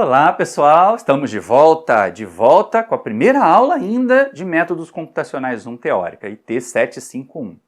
Olá pessoal, estamos de volta com a primeira aula ainda de Métodos Computacionais 1 Teórica, IT 751.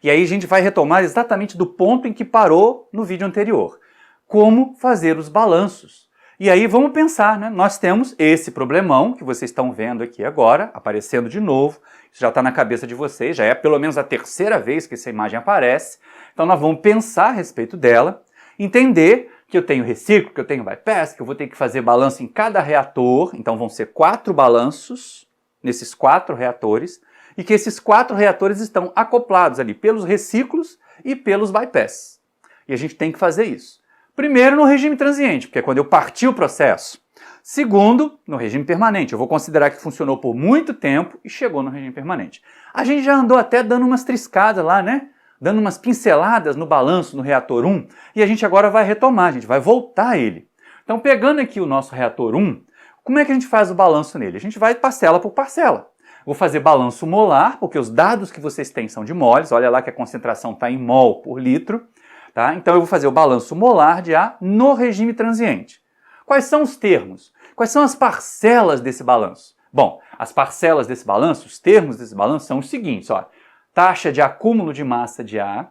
E aí a gente vai retomar exatamente do ponto em que parou no vídeo anterior, como fazer os balanços. E aí vamos pensar, né? Nós temos esse problemão que vocês estão vendo aqui agora, aparecendo de novo, isso já está na cabeça de vocês, já é pelo menos a terceira vez que essa imagem aparece, então nós vamos pensar a respeito dela, entender que eu tenho reciclo, que eu tenho bypass, que eu vou ter que fazer balanço em cada reator, então vão ser 4 balanços nesses 4 reatores, e que esses 4 reatores estão acoplados ali pelos reciclos e pelos bypass. E a gente tem que fazer isso. Primeiro no regime transiente, porque é quando eu parti o processo. Segundo, no regime permanente. Eu vou considerar que funcionou por muito tempo e chegou no regime permanente. A gente já andou até dando umas triscadas lá, né? Dando umas pinceladas no balanço no reator 1, e a gente agora vai retomar, a gente vai voltar a ele. Então, pegando aqui o nosso reator 1, como é que a gente faz o balanço nele? A gente vai parcela por parcela. Vou fazer balanço molar, porque os dados que vocês têm são de moles, olha lá que a concentração está em mol por litro, tá? Então eu vou fazer o balanço molar de A no regime transiente. Quais são os termos? Quais são as parcelas desse balanço? Bom, as parcelas desse balanço, os termos desse balanço são os seguintes, ó. Taxa de acúmulo de massa de A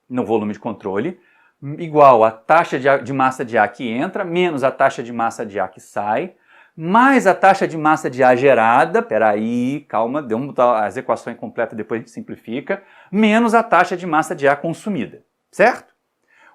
no volume de controle igual a taxa de massa de A que entra menos a taxa de massa de A que sai, mais a taxa de massa de A gerada, peraí, calma, vamos botar as equações completas, depois a gente simplifica, menos a taxa de massa de A consumida, certo?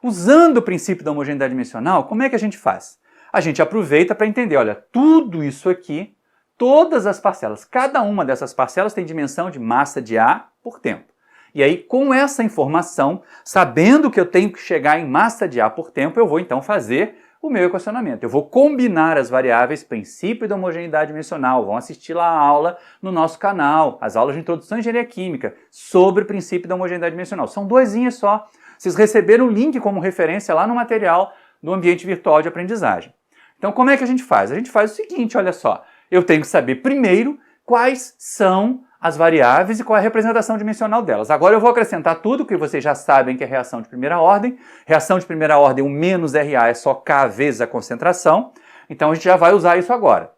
Usando o princípio da homogeneidade dimensional, como é que a gente faz? A gente aproveita para entender, olha, tudo isso aqui, todas as parcelas, cada uma dessas parcelas tem dimensão de massa de A por tempo. E aí, com essa informação, sabendo que eu tenho que chegar em massa de A por tempo, eu vou então fazer o meu equacionamento. Eu vou combinar as variáveis princípio da homogeneidade dimensional. Vão assistir lá a aula no nosso canal, as aulas de introdução à engenharia química, sobre o princípio da homogeneidade dimensional. São duesinhas só. Vocês receberam o link como referência lá no material do ambiente virtual de aprendizagem. Então, como é que a gente faz? A gente faz o seguinte, olha só. Eu tenho que saber primeiro quais são as variáveis e qual é a representação dimensional delas. Agora eu vou acrescentar tudo que vocês já sabem que é reação de primeira ordem. Reação de primeira ordem, o menos RA é só K vezes a concentração. Então a gente já vai usar isso agora.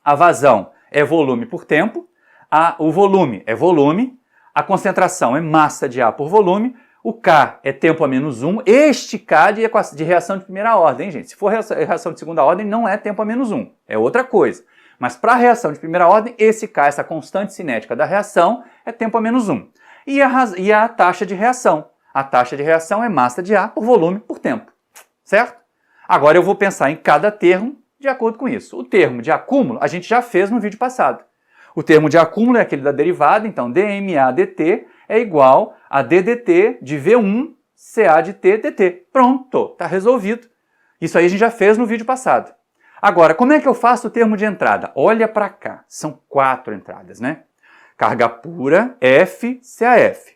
A vazão é volume por tempo, o volume é volume, a concentração é massa de A por volume, o K é tempo a menos 1, este K de reação de primeira ordem, hein, gente? Se for reação de segunda ordem, não é tempo a menos 1, é outra coisa. Mas para a reação de primeira ordem, esse K, essa constante cinética da reação, é tempo a menos 1. E a taxa de reação? A taxa de reação é massa de A por volume por tempo, certo? Agora eu vou pensar em cada termo de acordo com isso. O termo de acúmulo a gente já fez no vídeo passado. O termo de acúmulo é aquele da derivada, então dMA dt é igual a ddt de V1 CA de T dt. Pronto, está resolvido. Isso aí a gente já fez no vídeo passado. Agora, como é que eu faço o termo de entrada? Olha para cá, são 4 entradas, né? Carga pura, FCAF.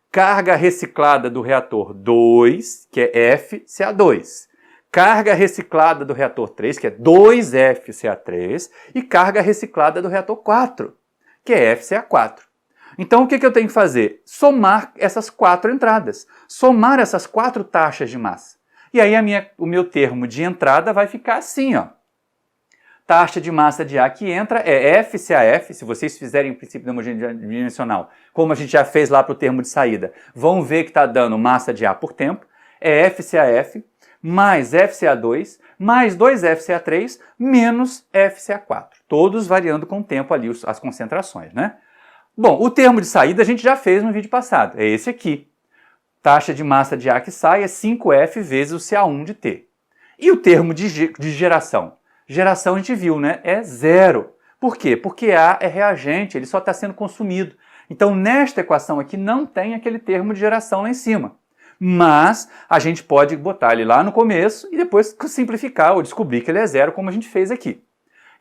Carga reciclada do reator 2, que é FCA2. Carga reciclada do reator 3, que é 2FCA3. E carga reciclada do reator 4, que é FCA4. Então, o que eu tenho que fazer? Somar essas 4 entradas. Somar essas 4 taxas de massa. E aí o meu termo de entrada vai ficar assim, ó. Taxa de massa de A que entra é FCAF, se vocês fizerem o princípio da homogeneidade dimensional, como a gente já fez lá para o termo de saída, vão ver que está dando massa de A por tempo, é FCAF mais FCA2 mais 2FCA3 menos FCA4, todos variando com o tempo ali as concentrações, né? Bom, o termo de saída a gente já fez no vídeo passado, é esse aqui. Taxa de massa de A que sai é 5F vezes o CA1 de T. E o termo de geração? Geração a gente viu, né? É 0. Por quê? Porque A é reagente, ele só está sendo consumido. Então, nesta equação aqui não tem aquele termo de geração lá em cima. Mas a gente pode botar ele lá no começo e depois simplificar ou descobrir que ele é 0, como a gente fez aqui.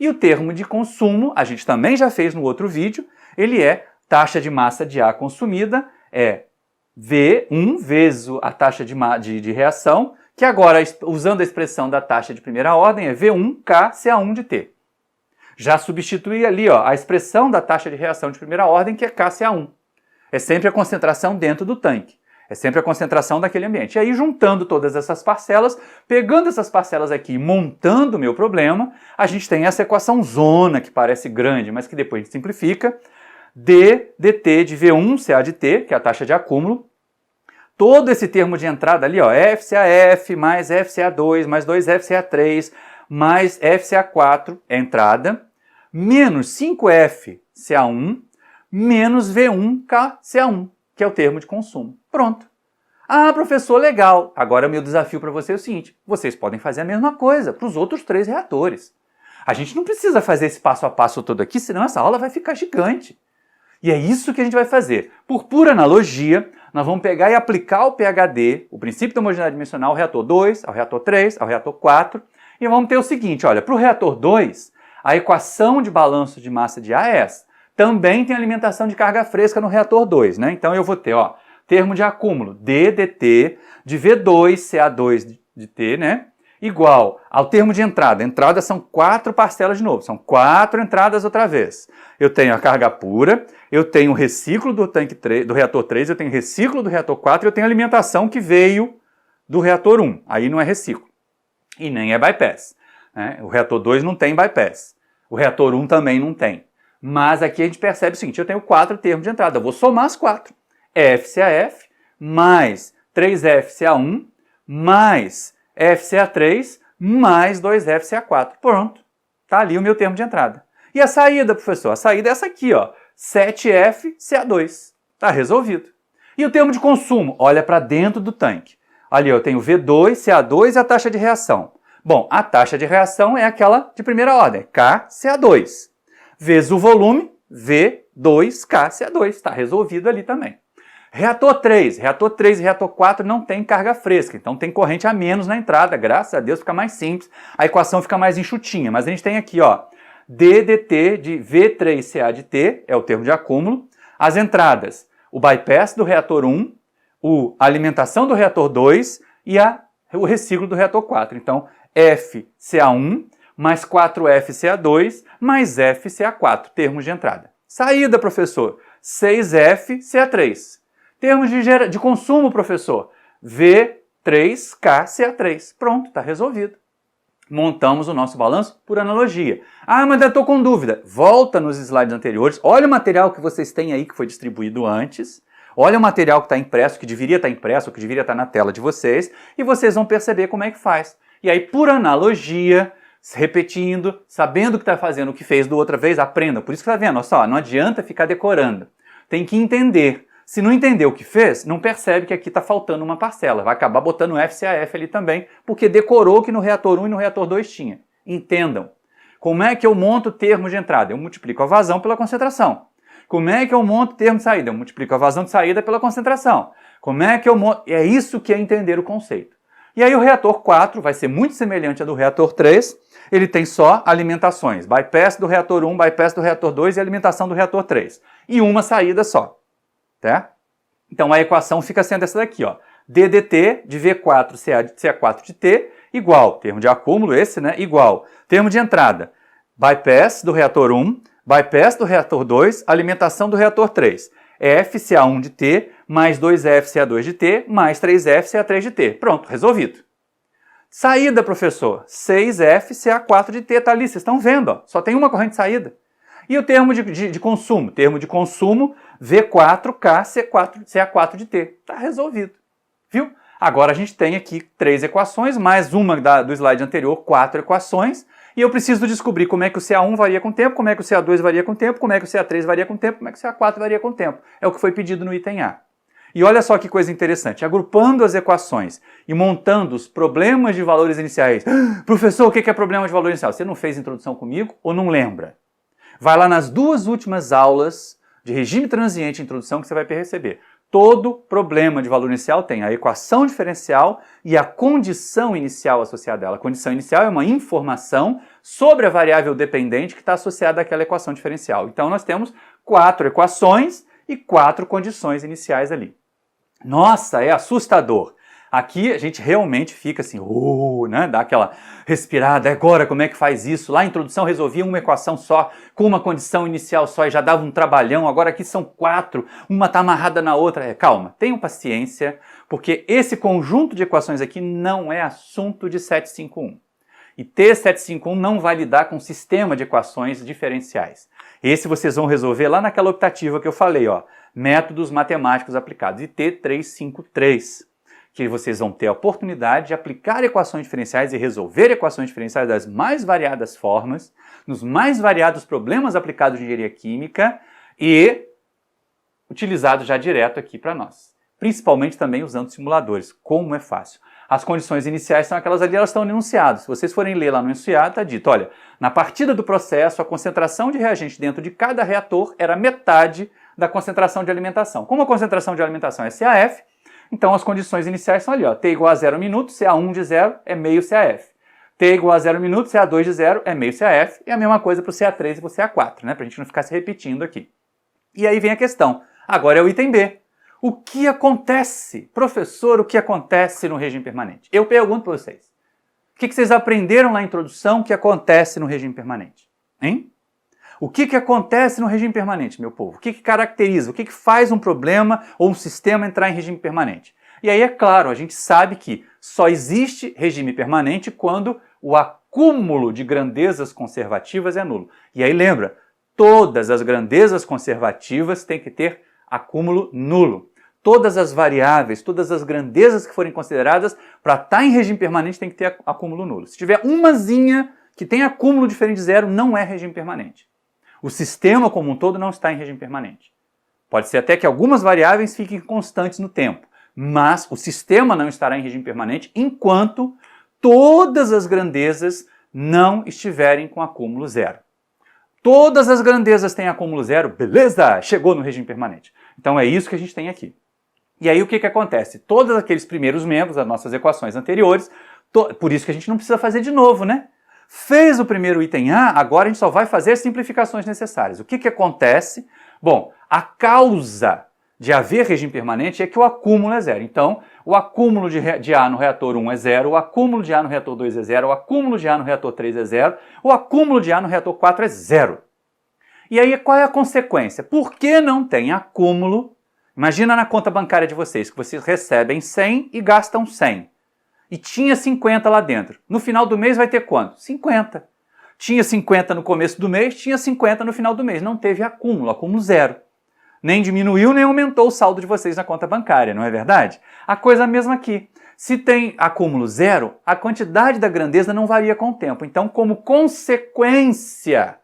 E o termo de consumo, a gente também já fez no outro vídeo, ele é taxa de massa de A consumida, é V1 vezes a taxa de reação, que agora, usando a expressão da taxa de primeira ordem, é V1K CA1 de T. Já substitui ali ó, a expressão da taxa de reação de primeira ordem, que é KCA1. É sempre a concentração dentro do tanque. É sempre a concentração daquele ambiente. E aí, juntando todas essas parcelas, pegando essas parcelas aqui e montando o meu problema, a gente tem essa equação zona, que parece grande, mas que depois a gente simplifica. D dt de V1 CA de T, que é a taxa de acúmulo. Todo esse termo de entrada ali, ó, FCAF mais FCA2 mais 2FCA3 mais FCA4 é entrada, menos 5FCA1 menos V1KCA1, que é o termo de consumo. Pronto. Ah, professor, legal. Agora, meu desafio para você é o seguinte, vocês podem fazer a mesma coisa para os outros 3 reatores. A gente não precisa fazer esse passo a passo todo aqui, senão essa aula vai ficar gigante. E é isso que a gente vai fazer. Por pura analogia, nós vamos pegar e aplicar o PHD, o princípio da homogeneidade dimensional, ao reator 2, ao reator 3, ao reator 4, e vamos ter o seguinte, olha, para o reator 2, a equação de balanço de massa de ar é essa. Também tem alimentação de carga fresca no reator 2, né? Então eu vou ter, ó, termo de acúmulo D dt de V2CA2 de T, né? Igual ao termo de entrada. Entrada são 4 parcelas de novo, são 4 entradas outra vez. Eu tenho a carga pura, eu tenho o reciclo do tanque 3, do reator 3, eu tenho o reciclo do reator 4 e eu tenho a alimentação que veio do reator 1. Aí não é reciclo. E nem é bypass, né? O reator 2 não tem bypass. O reator 1 também não tem. Mas aqui a gente percebe o seguinte, eu tenho 4 termos de entrada, eu vou somar as 4. FCAF mais 3FCA1 mais FCA3 mais 2FCA4. Pronto. Tá ali o meu termo de entrada. E a saída, professor? A saída é essa aqui, ó. 7FCA2. Tá resolvido. E o termo de consumo? Olha para dentro do tanque. Ali eu tenho V2, CA2 e a taxa de reação. Bom, a taxa de reação é aquela de primeira ordem, KCA2. Vezes o volume, V2KCA2. Está resolvido ali também. Reator 3 e reator 4 não tem carga fresca, então tem corrente a menos na entrada, graças a Deus fica mais simples, a equação fica mais enxutinha, mas a gente tem aqui, ó, D dt de V3CA de T, é o termo de acúmulo, as entradas, o bypass do reator 1, a alimentação do reator 2 e o reciclo do reator 4, então FCA1 mais 4FCA2 mais FCA4, termos de entrada. Saída, professor, 6FCA3. Termos de consumo, professor, V3KCA3. Pronto, está resolvido. Montamos o nosso balanço por analogia. Ah, mas eu estou com dúvida. Volta nos slides anteriores, olha o material que vocês têm aí que foi distribuído antes, olha o material que está impresso, que deveria estar impresso, que deveria estar na tela de vocês, e vocês vão perceber como é que faz. E aí, por analogia, repetindo, sabendo o que está fazendo, o que fez da outra vez, aprenda. Por isso que está vendo, só, não adianta ficar decorando. Tem que entender. Se não entender o que fez, não percebe que aqui está faltando uma parcela. Vai acabar botando FCAF ali também, porque decorou que no reator 1 e no reator 2 tinha. Entendam. Como é que eu monto o termo de entrada? Eu multiplico a vazão pela concentração. Como é que eu monto o termo de saída? Eu multiplico a vazão de saída pela concentração. Como é que eu monto... É isso que é entender o conceito. E aí o reator 4 vai ser muito semelhante ao do reator 3. Ele tem só alimentações. Bypass do reator 1, bypass do reator 2 e alimentação do reator 3. E uma saída só. Tá? Então a equação fica sendo essa daqui, ó. D dt de V4 CA4 de T igual, termo de acúmulo esse, né? Igual, termo de entrada, bypass do reator 1, bypass do reator 2, alimentação do reator 3. FCA1 de T mais 2FCA2 de T mais 3FCA3 de T. Pronto, resolvido. Saída, professor, 6FCA4 de T, tá ali, vocês estão vendo, ó. Só tem uma corrente de saída. E o termo de consumo? Termo de consumo V4KCA4 de T. Está resolvido. Viu? Agora a gente tem aqui 3 equações, mais uma do slide anterior, 4 equações. E eu preciso descobrir como é que o CA1 varia com o tempo, como é que o CA2 varia com o tempo, como é que o CA3 varia com o tempo, como é que o CA4 varia com o tempo. É o que foi pedido no item A. E olha só que coisa interessante. Agrupando as equações e montando os problemas de valores iniciais. Professor, o que é problema de valor inicial? Você não fez introdução comigo ou não lembra? Vai lá nas 2 últimas aulas de regime transiente e introdução que você vai perceber. Todo problema de valor inicial tem a equação diferencial e a condição inicial associada a ela. A condição inicial é uma informação sobre a variável dependente que está associada àquela equação diferencial. Então nós temos 4 equações e 4 condições iniciais ali. Nossa, é assustador. Aqui a gente realmente fica assim, né? Dá aquela respirada, agora como é que faz isso? Lá a introdução resolvia uma equação só, com uma condição inicial só e já dava um trabalhão, agora aqui são 4, uma está amarrada na outra. Calma, tenham paciência, porque esse conjunto de equações aqui não é assunto de 751. E T751 não vai lidar com sistema de equações diferenciais. Esse vocês vão resolver lá naquela optativa que eu falei, ó, métodos matemáticos aplicados, e T353, que vocês vão ter a oportunidade de aplicar equações diferenciais e resolver equações diferenciais das mais variadas formas, nos mais variados problemas aplicados de engenharia química e utilizados já direto aqui para nós. Principalmente também usando simuladores, como é fácil. As condições iniciais são aquelas ali, elas estão enunciadas. Se vocês forem ler lá no enunciado, está dito, olha, na partida do processo, a concentração de reagente dentro de cada reator era metade da concentração de alimentação. Como a concentração de alimentação é CAF, então as condições iniciais são ali, ó, T igual a 0 minuto, CA1 de 0 é meio CAF. T igual a 0 minuto, CA2 de 0 é meio CAF, e a mesma coisa para o CA3 e para o CA4, né, para a gente não ficar se repetindo aqui. E aí vem a questão, agora é o item B. O que acontece? Professor, o que acontece no regime permanente? Eu pergunto para vocês. O que vocês aprenderam na introdução que acontece no regime permanente? Hein? O que acontece no regime permanente, meu povo? O que caracteriza? O que faz um problema ou um sistema entrar em regime permanente? E aí, é claro, a gente sabe que só existe regime permanente quando o acúmulo de grandezas conservativas é nulo. E aí, lembra, todas as grandezas conservativas têm que ter acúmulo nulo. Todas as variáveis, todas as grandezas que forem consideradas para estar em regime permanente tem que ter acúmulo nulo. Se tiver umazinha que tem acúmulo diferente de zero, não é regime permanente. O sistema como um todo não está em regime permanente. Pode ser até que algumas variáveis fiquem constantes no tempo, mas o sistema não estará em regime permanente enquanto todas as grandezas não estiverem com acúmulo zero. Todas as grandezas têm acúmulo zero, beleza, chegou no regime permanente. Então é isso que a gente tem aqui. E aí o que acontece? Todos aqueles primeiros membros das nossas equações anteriores, por isso que a gente não precisa fazer de novo, né? Fez o primeiro item A, agora a gente só vai fazer as simplificações necessárias. O que acontece? Bom, a causa de haver regime permanente é que o acúmulo é zero. Então, o acúmulo de A no reator 1 é zero, o acúmulo de A no reator 2 é zero, o acúmulo de A no reator 3 é zero, o acúmulo de A no reator 4 é zero. E aí, qual é a consequência? Por que não tem acúmulo? Imagina na conta bancária de vocês, que vocês recebem 100 e gastam 100. E tinha 50 lá dentro. No final do mês vai ter quanto? 50. Tinha 50 no começo do mês, tinha 50 no final do mês. Não teve acúmulo zero. Nem diminuiu, nem aumentou o saldo de vocês na conta bancária, não é verdade? A coisa é a mesma aqui. Se tem acúmulo zero, a quantidade da grandeza não varia com o tempo. Então, como consequência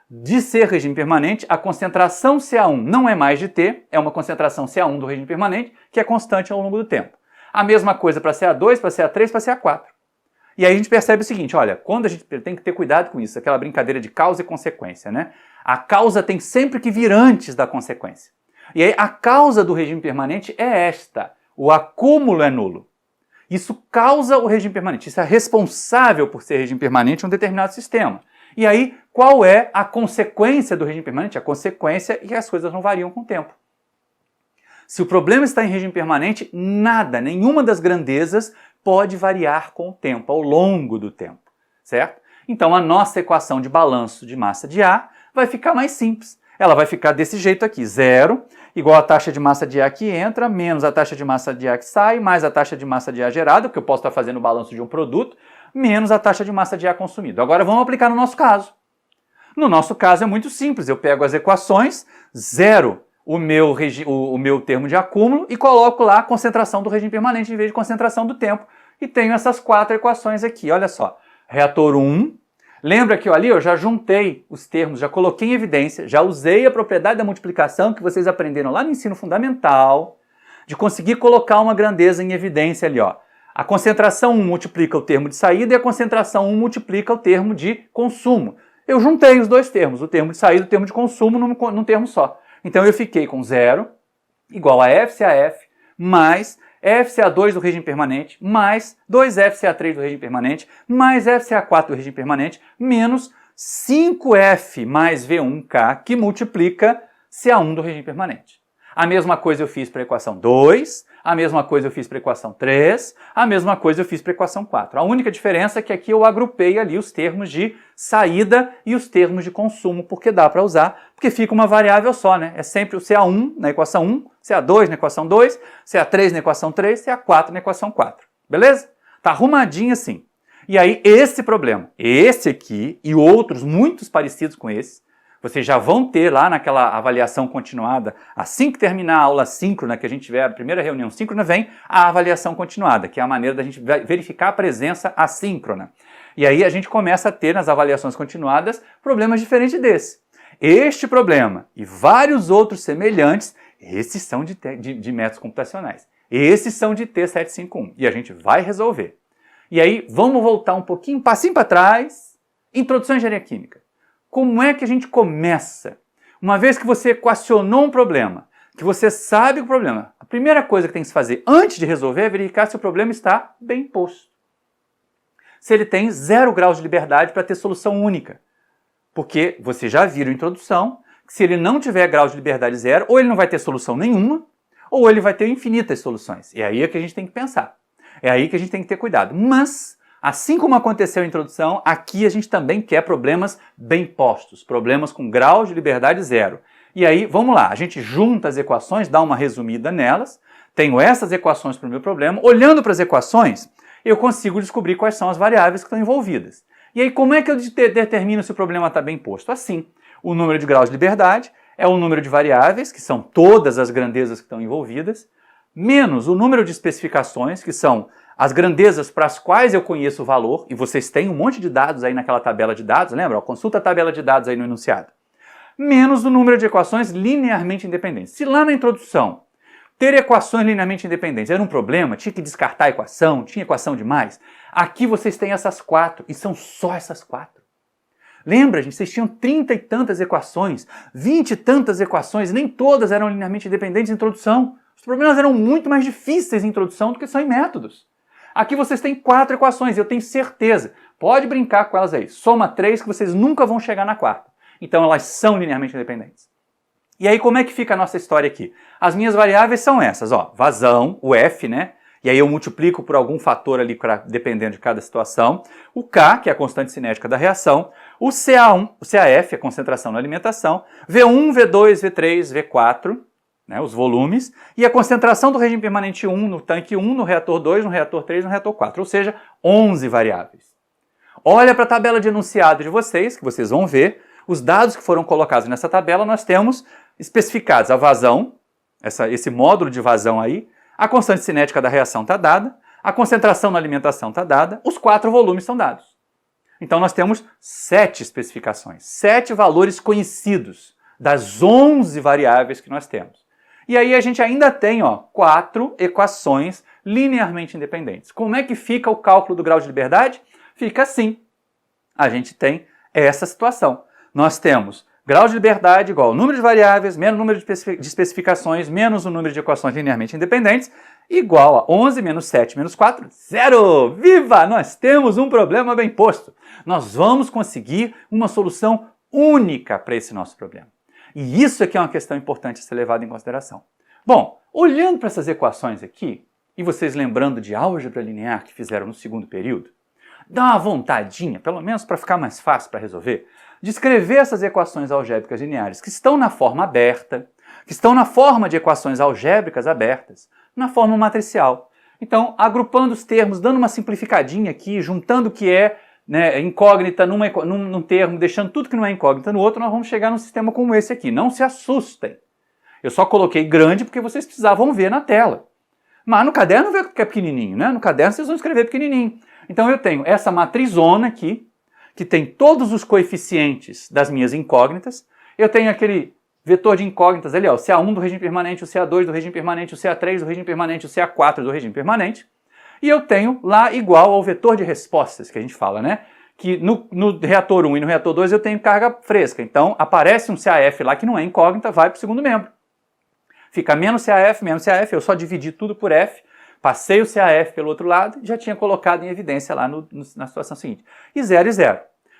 de ser regime permanente, a concentração CA1 não é mais de T, é uma concentração CA1 do regime permanente, que é constante ao longo do tempo. A mesma coisa para CA2, para CA3, para CA4. E aí a gente percebe o seguinte, olha, quando a gente tem que ter cuidado com isso, aquela brincadeira de causa e consequência, né? A causa tem sempre que vir antes da consequência. E aí a causa do regime permanente é esta, o acúmulo é nulo. Isso causa o regime permanente, isso é responsável por ser regime permanente em um determinado sistema. E aí, qual é a consequência do regime permanente? A consequência é que as coisas não variam com o tempo. Se o problema está em regime permanente, nada, nenhuma das grandezas pode variar com o tempo, ao longo do tempo, certo? Então a nossa equação de balanço de massa de A vai ficar mais simples. Ela vai ficar desse jeito aqui, 0 igual a taxa de massa de A que entra, menos a taxa de massa de A que sai, mais a taxa de massa de A gerada, que eu posso estar fazendo o balanço de um produto, menos a taxa de massa de A consumido. Agora vamos aplicar no nosso caso. No nosso caso é muito simples, eu pego as equações, 0 o meu termo de acúmulo e coloco lá a concentração do regime permanente em vez de concentração do tempo. E tenho essas 4 equações aqui, olha só. Reator 1, lembra que ali eu já juntei os termos, já coloquei em evidência, já usei a propriedade da multiplicação que vocês aprenderam lá no ensino fundamental, de conseguir colocar uma grandeza em evidência ali, ó. A concentração 1 multiplica o termo de saída e a concentração 1 multiplica o termo de consumo. Eu juntei os dois termos, o termo de saída e o termo de consumo num termo só. Então eu fiquei com 0 igual a FCAF mais FCA2 do regime permanente mais 2FCA3 do regime permanente mais FCA4 do regime permanente menos 5F mais V1K que multiplica CA1 do regime permanente. A mesma coisa eu fiz para a equação 2, a mesma coisa eu fiz para a equação 3, a mesma coisa eu fiz para a equação 4. A única diferença é que aqui eu agrupei ali os termos de saída e os termos de consumo, porque dá para usar, porque fica uma variável só, né? É sempre o CA1 na equação 1, CA2 na equação 2, CA3 na equação 3, CA4 na equação 4. Beleza? Tá arrumadinho assim. E aí esse problema, esse aqui e outros muitos parecidos com esse, vocês já vão ter lá naquela avaliação continuada, assim que terminar a aula síncrona, que a gente tiver a primeira reunião síncrona, vem a avaliação continuada, que é a maneira da gente verificar a presença assíncrona. E aí a gente começa a ter nas avaliações continuadas problemas diferentes desse. Este problema e vários outros semelhantes, esses são de métodos computacionais. Esses são de T751 e a gente vai resolver. E aí vamos voltar um pouquinho, passinho para trás, introdução à engenharia química. Como é que a gente começa? Uma vez que você equacionou um problema, que você sabe o problema, a primeira coisa que tem que se fazer antes de resolver é verificar se o problema está bem posto. Se ele tem 0 graus de liberdade para ter solução única. Porque você já viu a introdução, que se ele não tiver grau de liberdade 0, ou ele não vai ter solução nenhuma, ou ele vai ter infinitas soluções. É aí que a gente tem que pensar. É aí que a gente tem que ter cuidado. Mas, assim como aconteceu a introdução, aqui a gente também quer problemas bem postos, problemas com grau de liberdade 0. E aí, vamos lá, a gente junta as equações, dá uma resumida nelas, tenho essas equações para o meu problema, olhando para as equações, eu consigo descobrir quais são as variáveis que estão envolvidas. E aí, como é que eu determino se o problema está bem posto? Assim, o número de graus de liberdade é o número de variáveis, que são todas as grandezas que estão envolvidas, menos o número de especificações, que são as grandezas para as quais eu conheço o valor, e vocês têm um monte de dados aí naquela tabela de dados, lembra? Consulta a tabela de dados aí no enunciado. Menos o número de equações linearmente independentes. Se lá na introdução ter equações linearmente independentes era um problema, tinha que descartar a equação, tinha equação demais, aqui vocês têm essas 4, e são só essas 4. Lembra, gente, vocês tinham 30 e tantas equações, 20 e tantas equações, nem todas eram linearmente independentes em introdução. Os problemas eram muito mais difíceis em introdução do que são em métodos. Aqui vocês têm 4 equações, eu tenho certeza. Pode brincar com elas aí. Soma 3 que vocês nunca vão chegar na quarta. Então elas são linearmente independentes. E aí como é que fica a nossa história aqui? As minhas variáveis são essas, ó, vazão, o F, né? E aí eu multiplico por algum fator ali, dependendo de cada situação. O K, que é a constante cinética da reação. O CA1, o CAF, a concentração na alimentação. V1, V2, V3, V4, né, os volumes. E a concentração do regime permanente 1 no tanque 1, no reator 2, no reator 3, no reator 4. Ou seja, 11 variáveis. Olha para a tabela de enunciado de vocês, que vocês vão ver. Os dados que foram colocados nessa tabela, nós temos especificados a vazão, esse módulo de vazão aí, a constante cinética da reação está dada, a concentração na alimentação está dada, os 4 volumes estão dados. Então nós temos 7 especificações, 7 valores conhecidos das 11 variáveis que nós temos. E aí a gente ainda tem 4 equações linearmente independentes. Como é que fica o cálculo do grau de liberdade? Fica assim. A gente tem essa situação. Nós temos grau de liberdade igual ao número de variáveis, menos o número de especificações, menos o número de equações linearmente independentes, igual a 11 menos 7 menos 4, 0! Viva! Nós temos um problema bem posto. Nós vamos conseguir uma solução única para esse nosso problema. E isso aqui é uma questão importante a ser levada em consideração. Bom, olhando para essas equações aqui, e vocês lembrando de álgebra linear que fizeram no segundo período, dá uma vontadinha, pelo menos para ficar mais fácil para resolver, de escrever essas equações algébricas lineares que estão na forma aberta, que estão na forma de equações algébricas abertas, na forma matricial. Então, agrupando os termos, dando uma simplificadinha aqui, juntando o que é, né, incógnita num termo, deixando tudo que não é incógnita no outro, nós vamos chegar num sistema como esse aqui. Não se assustem. Eu só coloquei grande porque vocês precisavam ver na tela. Mas no caderno vê que é pequenininho, né? No caderno vocês vão escrever pequenininho. Então eu tenho essa matrizona aqui, que tem todos os coeficientes das minhas incógnitas. Eu tenho aquele vetor de incógnitas ali, ó, o CA1 do regime permanente, o CA2 do regime permanente, o CA3 do regime permanente, o CA4 do regime permanente. E eu tenho lá igual ao vetor de respostas, que a gente fala, né? Que no reator 1 e no reator 2 eu tenho carga fresca. Então aparece um CAF lá que não é incógnita, vai para o segundo membro. Fica menos CAF, eu só dividi tudo por F, passei o CAF pelo outro lado e já tinha colocado em evidência lá na situação seguinte. E 0 e 0.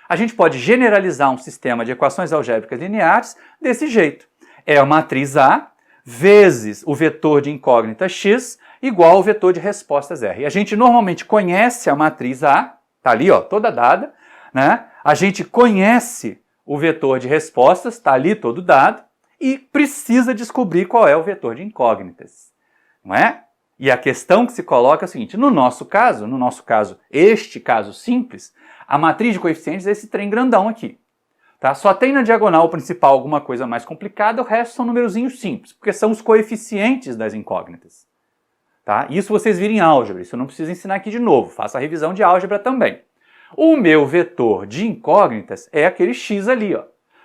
A gente pode generalizar um sistema de equações algébricas lineares desse jeito. É a matriz A vezes o vetor de incógnita x igual ao vetor de respostas R. E a gente normalmente conhece a matriz A, está ali, ó, toda dada, né? A gente conhece o vetor de respostas, está ali todo dado, e precisa descobrir qual é o vetor de incógnitas, não é? E a questão que se coloca é a seguinte: no nosso caso, este caso simples, a matriz de coeficientes é esse trem grandão aqui. Tá? Só tem na diagonal principal alguma coisa mais complicada, o resto são numerozinhos simples, porque são os coeficientes das incógnitas. Tá? Isso vocês viram em álgebra, isso eu não preciso ensinar aqui de novo, faça a revisão de álgebra também. O meu vetor de incógnitas é aquele x ali, ó,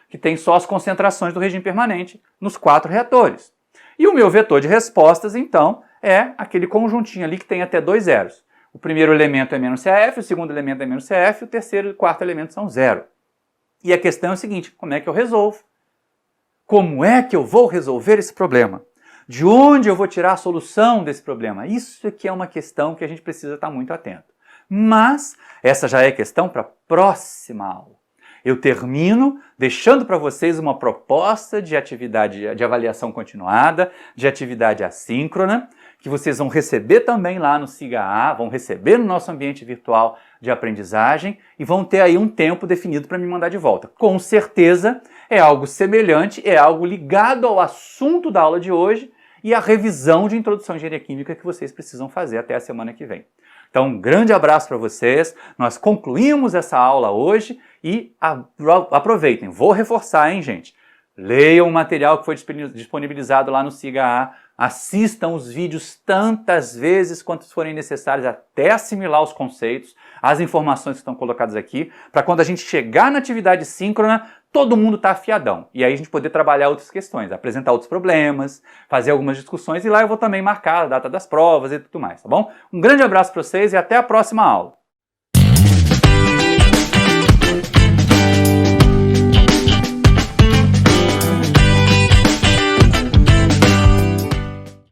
que tem só as concentrações do regime permanente nos 4 reatores. E o meu vetor de respostas, então, é aquele conjuntinho ali que tem até 2 zeros. O primeiro elemento é menos CF, o segundo elemento é menos CF, o terceiro e o quarto elemento são 0. E a questão é a seguinte: como é que eu resolvo? Como é que eu vou resolver esse problema? De onde eu vou tirar a solução desse problema? Isso aqui é uma questão que a gente precisa estar muito atento. Mas essa já é questão para a próxima aula. Eu termino deixando para vocês uma proposta de atividade de avaliação continuada, de atividade assíncrona, que vocês vão receber também lá no SIGA-A, vão receber no nosso ambiente virtual de aprendizagem e vão ter aí um tempo definido para me mandar de volta. Com certeza é algo semelhante, é algo ligado ao assunto da aula de hoje e à revisão de introdução à engenharia química que vocês precisam fazer até a semana que vem. Então, um grande abraço para vocês, nós concluímos essa aula hoje e aproveitem, vou reforçar, hein, gente? Leiam o material que foi disponibilizado lá no SIGA-A, assistam os vídeos tantas vezes quanto forem necessários até assimilar os conceitos, as informações que estão colocadas aqui, para quando a gente chegar na atividade síncrona, todo mundo está afiadão. E aí a gente poder trabalhar outras questões, apresentar outros problemas, fazer algumas discussões, e lá eu vou também marcar a data das provas e tudo mais, tá bom? Um grande abraço para vocês e até a próxima aula.